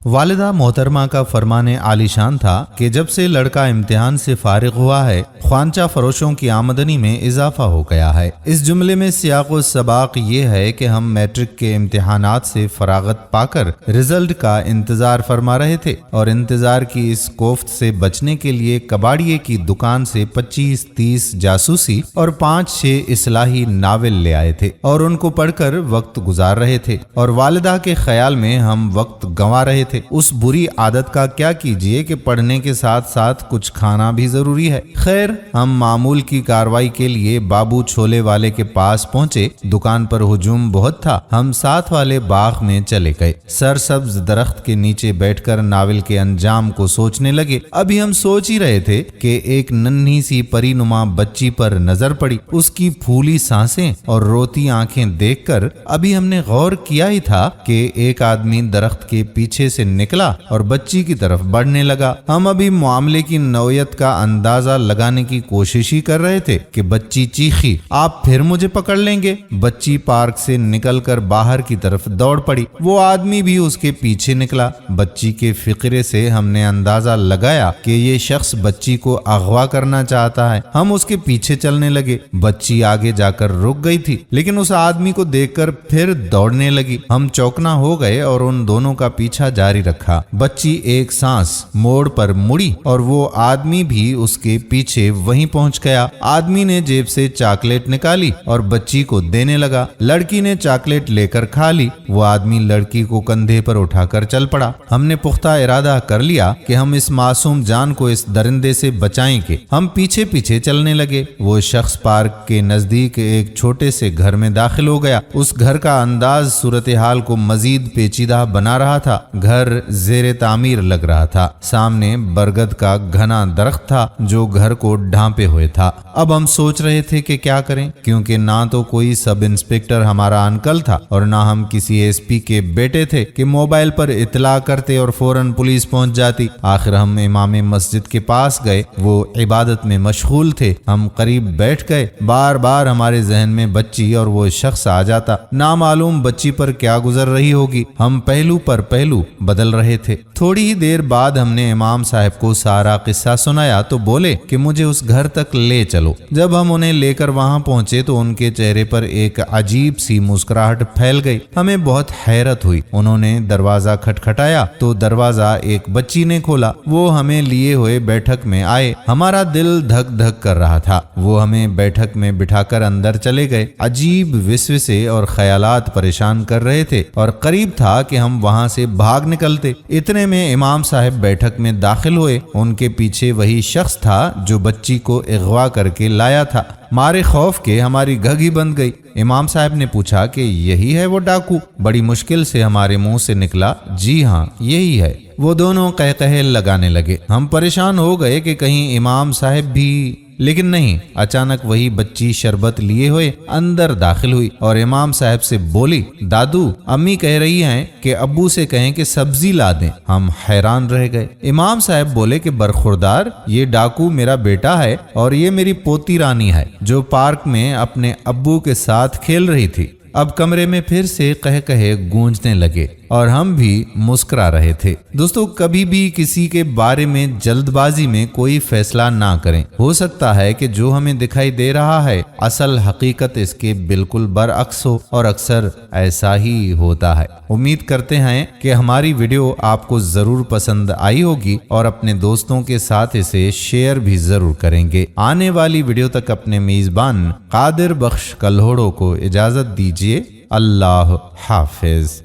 والدہ محترمہ کا فرمان عالیشان تھا کہ جب سے لڑکا امتحان سے فارغ ہوا ہے خوانچہ فروشوں کی آمدنی میں اضافہ ہو گیا ہے۔ اس جملے میں سیاق و سباق یہ ہے کہ ہم میٹرک کے امتحانات سے فراغت پا کر رزلٹ کا انتظار فرما رہے تھے اور انتظار کی اس کوفت سے بچنے کے لیے کباڑیے کی دکان سے 25-30 جاسوسی اور 5-6 اصلاحی ناول لے آئے تھے اور ان کو پڑھ کر وقت گزار رہے تھے اور والدہ کے خیال میں ہم وقت گنوا رہے تھے۔ اس بری عادت کا کیا کیجئے کہ پڑھنے کے ساتھ ساتھ کچھ کھانا بھی ضروری ہے۔ خیر، ہم معمول کی کاروائی کے لیے بابو چھولے والے کے پاس پہنچے۔ دکان پر ہجوم بہت تھا۔ ہم ساتھ والے باغ میں چلے گئے۔ سرسبز درخت کے نیچے بیٹھ کر ناول کے انجام کو سوچنے لگے۔ ابھی ہم سوچ ہی رہے تھے کہ ایک ننھی سی پری نما بچی پر نظر پڑی۔ اس کی پھولی سانسیں اور روتی آنکھیں دیکھ کر ابھی ہم نے غور کیا ہی تھا کہ ایک آدمی درخت کے پیچھے سے نکلا اور بچی کی طرف بڑھنے لگا۔ ہم ابھی معاملے کی نوعیت کا اندازہ لگانے کی کوشش ہی کر رہے تھے کہ بچی چیخی، آپ پھر مجھے پکڑ لیں گے۔ بچی پارک سے نکل کر باہر کی طرف دوڑ پڑی۔ وہ آدمی بھی اس کے پیچھے نکلا۔ بچی کے فقرے سے ہم نے اندازہ لگایا کہ یہ شخص بچی کو اغوا کرنا چاہتا ہے۔ ہم اس کے پیچھے چلنے لگے۔ بچی آگے جا کر رک گئی تھی لیکن اس آدمی کو دیکھ کر پھر دوڑنے لگی۔ ہم چوکنا ہو گئے اور ان دونوں کا پیچھا جاری رکھا۔ بچی ایک سانس موڑ پر مڑی اور وہ آدمی بھی اس کے پیچھے وہیں پہنچ گیا۔ آدمی نے جیب سے چاکلیٹ نکالی اور بچی کو دینے لگا۔ لڑکی نے چاکلیٹ لے کر کھا لی۔ وہ آدمی لڑکی کو کندھے پر اٹھا کر چل پڑا۔ ہم نے پختہ ارادہ کر لیا کہ ہم اس معصوم جان کو اس درندے سے بچائیں گے۔ ہم پیچھے پیچھے چلنے لگے۔ وہ شخص پارک کے نزدیک ایک چھوٹے سے گھر میں داخل ہو گیا۔ اس گھر کا انداز صورتحال کو مزید پیچیدہ بنا رہا تھا۔ گھر زیر تعمیر لگ رہا تھا۔ سامنے برگد کا گھنا درخت تھا جو گھر کو ڈھانپے ہوئے تھا۔ اب ہم سوچ رہے تھے کہ کیا کریں، کیونکہ نہ تو کوئی سب انسپکٹر ہمارا انکل تھا اور نہ ہم کسی ایس پی کے بیٹے تھے کہ موبائل پر اطلاع کرتے اور فوراً پولیس پہنچ جاتی۔ آخر ہم امام مسجد کے پاس گئے۔ وہ عبادت میں مشغول تھے۔ ہم قریب بیٹھ گئے۔ بار بار ہمارے ذہن میں بچی اور وہ شخص آ جاتا۔ نامعلوم بچی پر کیا گزر رہی ہوگی۔ ہم پہلو پر پہلو بدل رہے تھے۔ تھوڑی ہی دیر بعد ہم نے امام صاحب کو سارا قصہ سنایا تو بولے کہ مجھے اس گھر تک لے چلو۔ جب ہم انہیں لے کر وہاں پہنچے تو ان کے چہرے پر ایک عجیب سی مسکراہٹ پھیل گئی۔ ہمیں بہت حیرت ہوئی۔ انہوں نے دروازہ کھٹکھٹایا تو دروازہ ایک بچی نے کھولا۔ وہ ہمیں لیے ہوئے بیٹھک میں آئے۔ ہمارا دل دھک دھک کر رہا تھا۔ وہ ہمیں بیٹھک میں بٹھا کر اندر چلے گئے۔ عجیب وسوسے اور خیالات پریشان کر رہے تھے اور قریب تھا کہ ہم وہاں سے بھاگ نکلتے۔ اتنے میں امام صاحب بیٹھک میں داخل ہوئے۔ ان کے پیچھے وہی شخص تھا جو بچی کو اغوا کر کے لایا تھا۔ مارے خوف کے ہماری گھگی بند گئی۔ امام صاحب نے پوچھا کہ یہی ہے وہ ڈاکو؟ بڑی مشکل سے ہمارے منہ سے نکلا، جی ہاں یہی ہے۔ وہ دونوں قہقہے لگانے لگے۔ ہم پریشان ہو گئے کہ کہیں امام صاحب بھی، لیکن نہیں۔ اچانک وہی بچی شربت لیے ہوئے اندر داخل ہوئی اور امام صاحب سے بولی، دادو امی کہہ رہی ہیں کہ ابو سے کہیں کہ سبزی لا دیں۔ ہم حیران رہ گئے۔ امام صاحب بولے کہ برخوردار، یہ ڈاکو میرا بیٹا ہے اور یہ میری پوتی رانی ہے جو پارک میں اپنے ابو کے ساتھ کھیل رہی تھی۔ اب کمرے میں پھر سے قہقہے گونجنے لگے اور ہم بھی مسکرا رہے تھے۔ دوستو، کبھی بھی کسی کے بارے میں جلد بازی میں کوئی فیصلہ نہ کریں۔ ہو سکتا ہے کہ جو ہمیں دکھائی دے رہا ہے اصل حقیقت اس کے بالکل برعکس ہو، اور اکثر ایسا ہی ہوتا ہے۔ امید کرتے ہیں کہ ہماری ویڈیو آپ کو ضرور پسند آئی ہوگی اور اپنے دوستوں کے ساتھ اسے شیئر بھی ضرور کریں گے۔ آنے والی ویڈیو تک اپنے میزبان قادر بخش کلہوڑوں کو اجازت دیجیے۔ اللہ حافظ۔